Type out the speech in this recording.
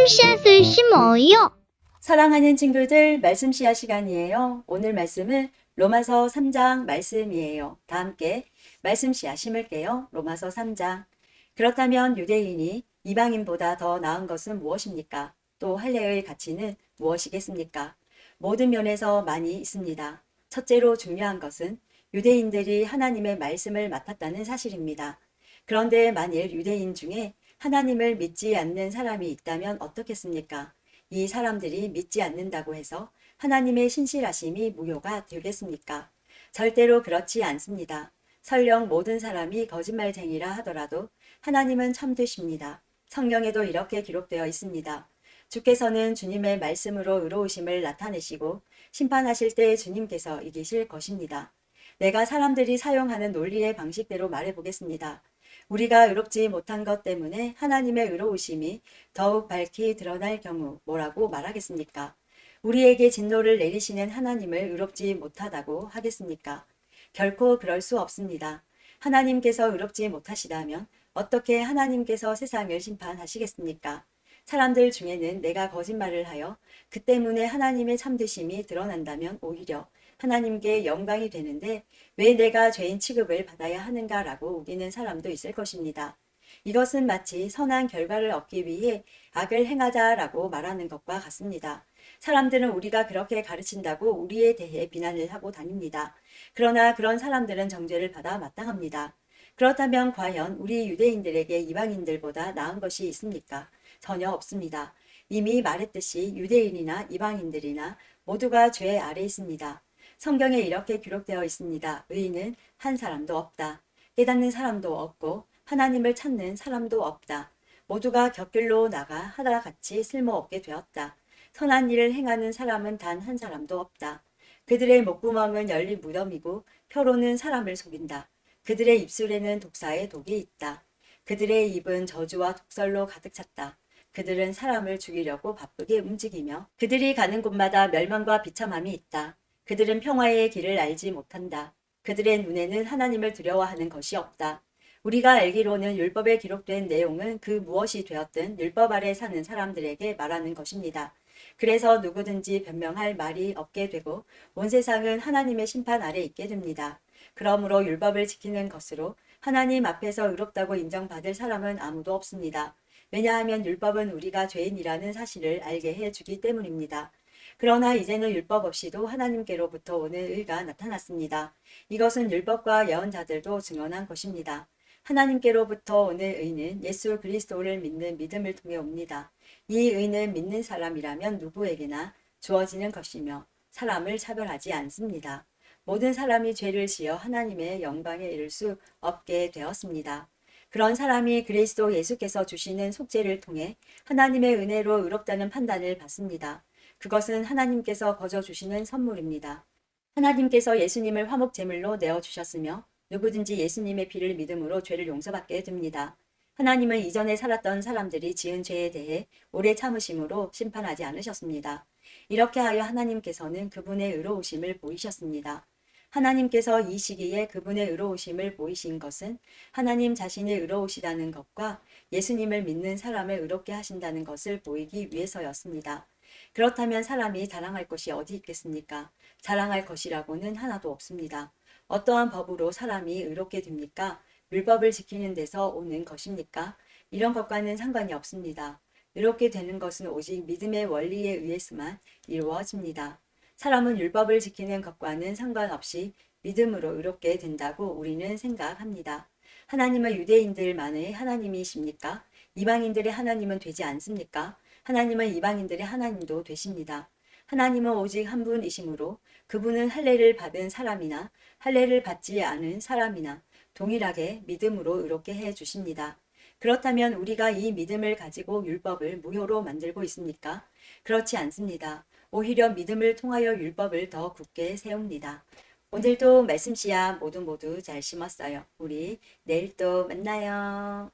씨앗을 심어요. 사랑하는 친구들, 말씀 씨앗 시간이에요. 오늘 말씀은 로마서 3장 말씀이에요. 다 함께 말씀 씨앗 심을게요. 로마서 3장. 그렇다면 유대인이 이방인보다 더 나은 것은 무엇입니까? 또 할례의 가치는 무엇이겠습니까? 모든 면에서 많이 있습니다. 첫째로 중요한 것은 유대인들이 하나님의 말씀을 맡았다는 사실입니다. 그런데 만일 유대인 중에 하나님을 믿지 않는 사람이 있다면 어떻겠습니까? 이 사람들이 믿지 않는다고 해서 하나님의 신실하심이 무효가 되겠습니까? 절대로 그렇지 않습니다. 설령 모든 사람이 거짓말쟁이라 하더라도 하나님은 참되십니다. 성경에도 이렇게 기록되어 있습니다. 주께서는 주님의 말씀으로 의로우심을 나타내시고 심판하실 때 주님께서 이기실 것입니다. 내가 사람들이 사용하는 논리의 방식대로 말해보겠습니다. 우리가 의롭지 못한 것 때문에 하나님의 의로우심이 더욱 밝히 드러날 경우 뭐라고 말하겠습니까? 우리에게 진노를 내리시는 하나님을 의롭지 못하다고 하겠습니까? 결코 그럴 수 없습니다. 하나님께서 의롭지 못하시다면 어떻게 하나님께서 세상을 심판하시겠습니까? 사람들 중에는 내가 거짓말을 하여 그 때문에 하나님의 참되심이 드러난다면 오히려 하나님께 영광이 되는데 왜 내가 죄인 취급을 받아야 하는가라고 우기는 사람도 있을 것입니다. 이것은 마치 선한 결과를 얻기 위해 악을 행하자라고 말하는 것과 같습니다. 사람들은 우리가 그렇게 가르친다고 우리에 대해 비난을 하고 다닙니다. 그러나 그런 사람들은 정죄를 받아 마땅합니다. 그렇다면 과연 우리 유대인들에게 이방인들보다 나은 것이 있습니까? 전혀 없습니다. 이미 말했듯이 유대인이나 이방인들이나 모두가 죄 아래 있습니다. 성경에 이렇게 기록되어 있습니다. 의인은 한 사람도 없다. 깨닫는 사람도 없고 하나님을 찾는 사람도 없다. 모두가 곁길로 나가 하나같이 쓸모없게 되었다. 선한 일을 행하는 사람은 단 한 사람도 없다. 그들의 목구멍은 열린 무덤이고 혀로는 사람을 속인다. 그들의 입술에는 독사의 독이 있다. 그들의 입은 저주와 독설로 가득 찼다. 그들은 사람을 죽이려고 바쁘게 움직이며 그들이 가는 곳마다 멸망과 비참함이 있다. 그들은 평화의 길을 알지 못한다. 그들의 눈에는 하나님을 두려워하는 것이 없다. 우리가 알기로는 율법에 기록된 내용은 그 무엇이 되었든 율법 아래 사는 사람들에게 말하는 것입니다. 그래서 누구든지 변명할 말이 없게 되고 온 세상은 하나님의 심판 아래 있게 됩니다. 그러므로 율법을 지키는 것으로 하나님 앞에서 의롭다고 인정받을 사람은 아무도 없습니다. 왜냐하면 율법은 우리가 죄인이라는 사실을 알게 해주기 때문입니다. 그러나 이제는 율법 없이도 하나님께로부터 오는 의가 나타났습니다. 이것은 율법과 예언자들도 증언한 것입니다. 하나님께로부터 오는 의는 예수 그리스도를 믿는 믿음을 통해 옵니다. 이 의는 믿는 사람이라면 누구에게나 주어지는 것이며 사람을 차별하지 않습니다. 모든 사람이 죄를 지어 하나님의 영광에 이를 수 없게 되었습니다. 그런 사람이 그리스도 예수께서 주시는 속죄를 통해 하나님의 은혜로 의롭다는 판단을 받습니다. 그것은 하나님께서 거저 주시는 선물입니다. 하나님께서 예수님을 화목 제물로 내어주셨으며 누구든지 예수님의 피를 믿음으로 죄를 용서받게 됩니다. 하나님은 이전에 살았던 사람들이 지은 죄에 대해 오래 참으심으로 심판하지 않으셨습니다. 이렇게 하여 하나님께서는 그분의 의로우심을 보이셨습니다. 하나님께서 이 시기에 그분의 의로우심을 보이신 것은 하나님 자신이 의로우시다는 것과 예수님을 믿는 사람을 의롭게 하신다는 것을 보이기 위해서였습니다. 그렇다면 사람이 자랑할 것이 어디 있겠습니까? 자랑할 것이라고는 하나도 없습니다. 어떠한 법으로 사람이 의롭게 됩니까? 율법을 지키는 데서 오는 것입니까? 이런 것과는 상관이 없습니다. 의롭게 되는 것은 오직 믿음의 원리에 의해서만 이루어집니다. 사람은 율법을 지키는 것과는 상관없이 믿음으로 의롭게 된다고 우리는 생각합니다. 하나님은 유대인들만의 하나님이십니까? 이방인들의 하나님은 되지 않습니까? 하나님은 이방인들의 하나님도 되십니다. 하나님은 오직 한 분이시므로 그분은 할례를 받은 사람이나 할례를 받지 않은 사람이나 동일하게 믿음으로 의롭게 해 주십니다. 그렇다면 우리가 이 믿음을 가지고 율법을 무효로 만들고 있습니까? 그렇지 않습니다. 오히려 믿음을 통하여 율법을 더 굳게 세웁니다. 오늘도 말씀 씨앗 모두 잘 심었어요. 우리 내일 또 만나요.